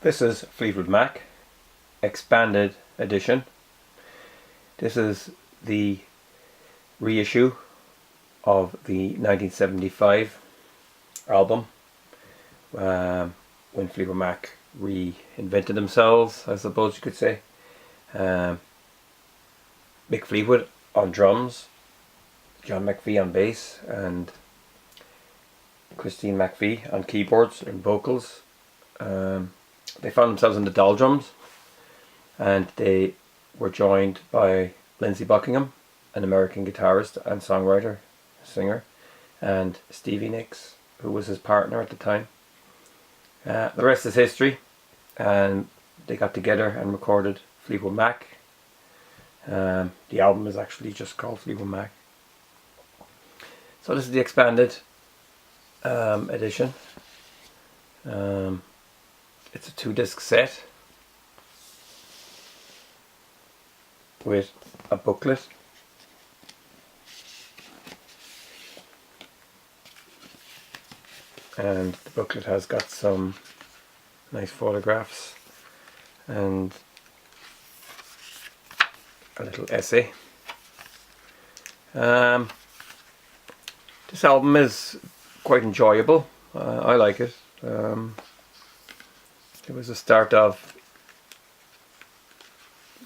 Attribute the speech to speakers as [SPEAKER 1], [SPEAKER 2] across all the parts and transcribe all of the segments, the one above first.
[SPEAKER 1] This is Fleetwood Mac expanded edition. This is the reissue of the 1975 album when Fleetwood Mac reinvented themselves, I suppose you could say. Mick Fleetwood on drums, John McVie on bass, and Christine McVie on keyboards and vocals. They found themselves in the doldrums, and they were joined by Lindsey Buckingham, an American guitarist and songwriter, singer, and Stevie Nicks, who was his partner at the time. The rest is history, and they got together and recorded Fleetwood Mac. The album is actually just called Fleetwood Mac. So this is the expanded edition. It's a 2-disc set with a booklet, and the booklet has got some nice photographs and a little essay. This album is quite enjoyable. I like it. It was the start of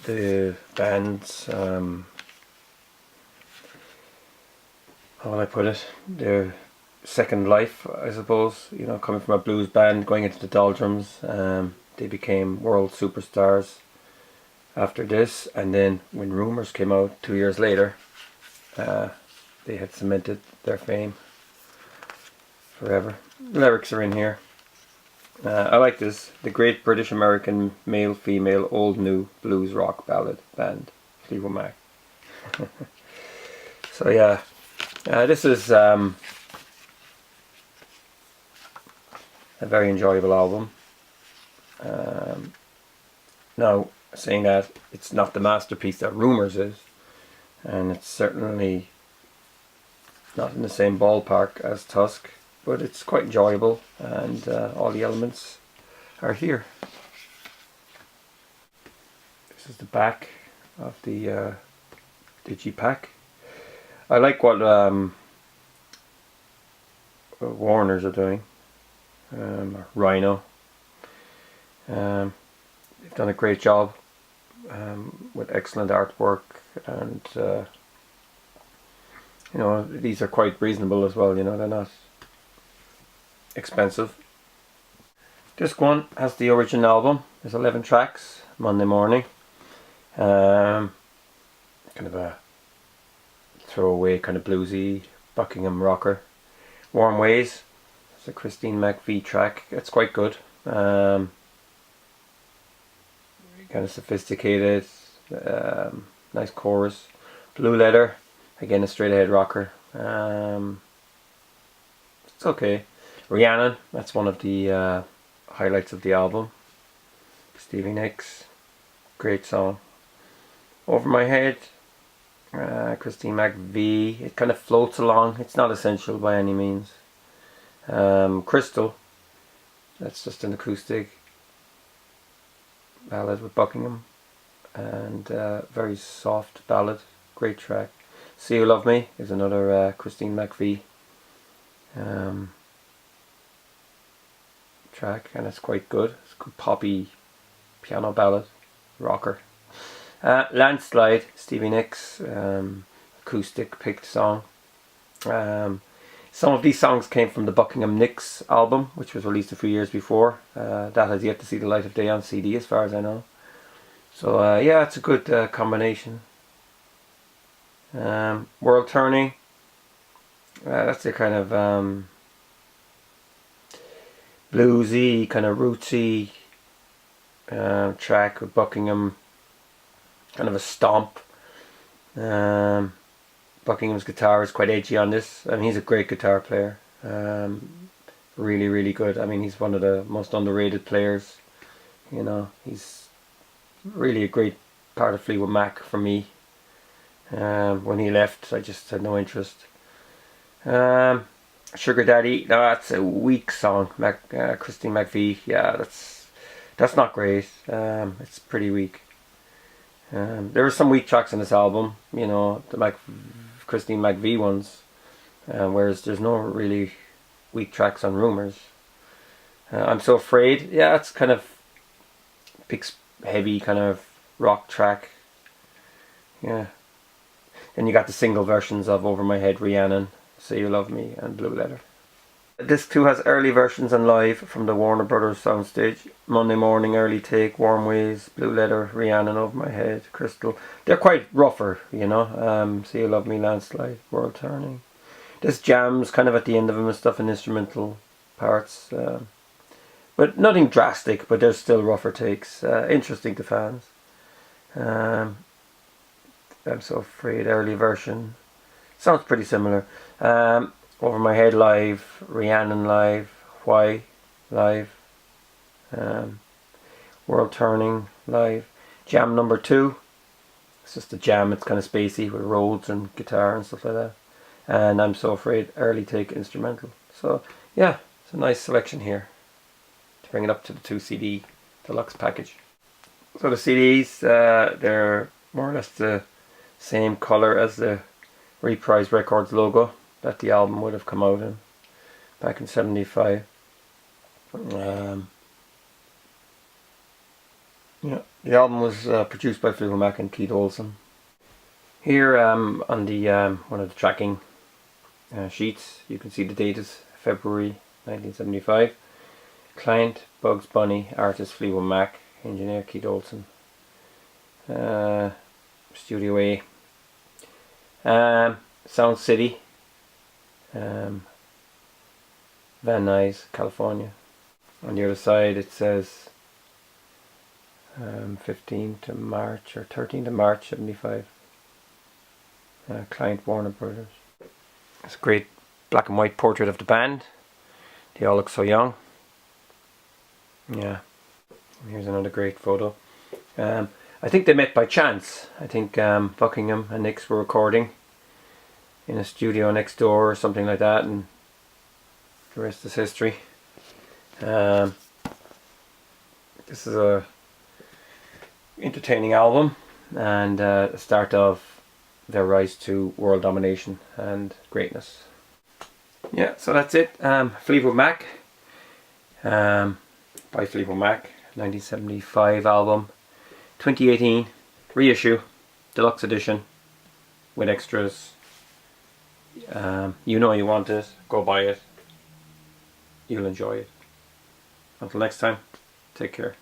[SPEAKER 1] the band's, how will I put it, their second life, I suppose. You know, coming from a blues band, going into the doldrums, they became world superstars after this. And then when Rumours came out 2 years later, they had cemented their fame forever. The lyrics are in here. I like this. The Great British American Male Female Old New Blues Rock Ballad Band, Fleetwood Mac. So yeah, this is a very enjoyable album. Now, saying that, it's not the masterpiece that Rumours is, and it's certainly not in the same ballpark as Tusk, but it's quite enjoyable, and all the elements are here. This is the back of the digipack. I like what Warner's are doing, or Rhino. They've done a great job with excellent artwork, and you know, these are quite reasonable as well. You know, they're not expensive. Disc 1 has the original album. There's 11 tracks. Monday Morning, kind of a throwaway, kind of bluesy Buckingham rocker. Warm Ways, it's a Christine McVie track. It's quite good. Kind of sophisticated, nice chorus. Blue Letter, again a straight ahead rocker. It's okay. Rhiannon, that's one of the highlights of the album. Stevie Nicks, great song. Over My Head, Christine McVie. It kind of floats along. It's not essential by any means. Crystal, that's just an acoustic ballad with Buckingham, and very soft ballad, great track. See You Love Me is another Christine McVie track, and it's quite good. It's a good poppy piano ballad, rocker. Landslide, Stevie Nicks, acoustic picked song. Some of these songs came from the Buckingham Nicks album, which was released a few years before. That has yet to see the light of day on CD as far as I know. So yeah, it's a good combination. World Turning, that's a kind of bluesy, kind of rootsy track with Buckingham, kind of a stomp. Buckingham's guitar is quite edgy on this. I mean, he's a great guitar player. Really, really good. I mean, he's one of the most underrated players. You know, he's really a great part of Fleetwood Mac for me. When he left, I just had no interest. Sugar Daddy, no, that's a weak song. Christine McVie, yeah, that's That's not great. It's pretty weak. There are some weak tracks in this album, you know, the Christine McVie ones, whereas there's no really weak tracks on Rumours. I'm So Afraid, yeah, it's kind of big, heavy kind of rock track. Yeah. Then you got the single versions of Over My Head, Rhiannon, Say You Love Me, and Blue Letter. This too has early versions and live from the Warner Brothers soundstage. Monday Morning, Early Take, Warm Ways, Blue Letter, Rhiannon, Over My Head, Crystal. They're quite rougher, you know. Say You Love Me, Landslide, World Turning. There's jams kind of at the end of them and stuff, and instrumental parts. But nothing drastic, but there's still rougher takes. Interesting to fans. I'm So Afraid, early version. Sounds pretty similar. Over My Head live, Rhiannon live, Why live, World Turning live. Jam number 2. It's just a jam, it's kind of spacey with Rhodes and guitar and stuff like that. And I'm So Afraid, early take instrumental. So yeah, it's a nice selection here to bring it up to the 2 CD deluxe package. So the CDs, they're more or less the same colour as the Reprise Records logo that the album would have come out in back in '75. Yeah, the album was produced by Fleetwood Mac and Keith Olsen. Here on the one of the tracking sheets, you can see the date is February 1975. Client Bugs Bunny, artist Fleetwood Mac, engineer Keith Olsen. Studio A. Sound City, Van Nuys, California. On the other side it says 15th of March or 13th of March 75. Client Warner Brothers. It's a great black and white portrait of the band. They all look so young. Yeah. Here's another great photo. I think they met by chance. I think Buckingham and Nix were recording in a studio next door or something like that, and the rest is history. This is a entertaining album and the start of their rise to world domination and greatness. Yeah, so that's it. Fleetwood Mac, by Fleetwood Mac, 1975 album, 2018 reissue, deluxe edition with extras. You know you want it, go buy it, you'll enjoy it. Until next time, take care.